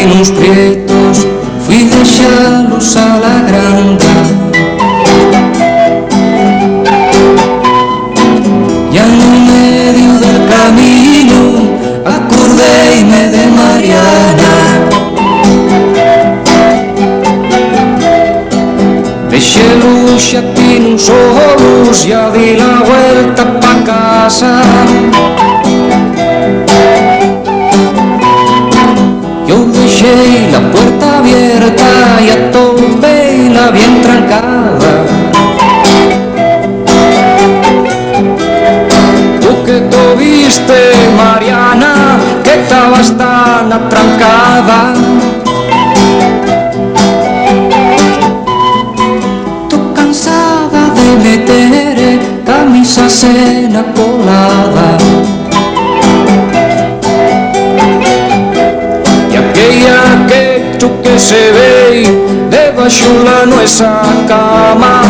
pelos prietos fui deixalos a la granja. Ya no medio del camino acordeime de Mariana. Deixé los xatinos solos, ya di la vuelta pa casa. Yo dejé la puerta abierta y atopéla bien trancada. Tú que tú viste, Mariana, que estabas tan atrancada. Tú cansada de meter camisas en la colada. Que se ve debaixo la nuestra cama.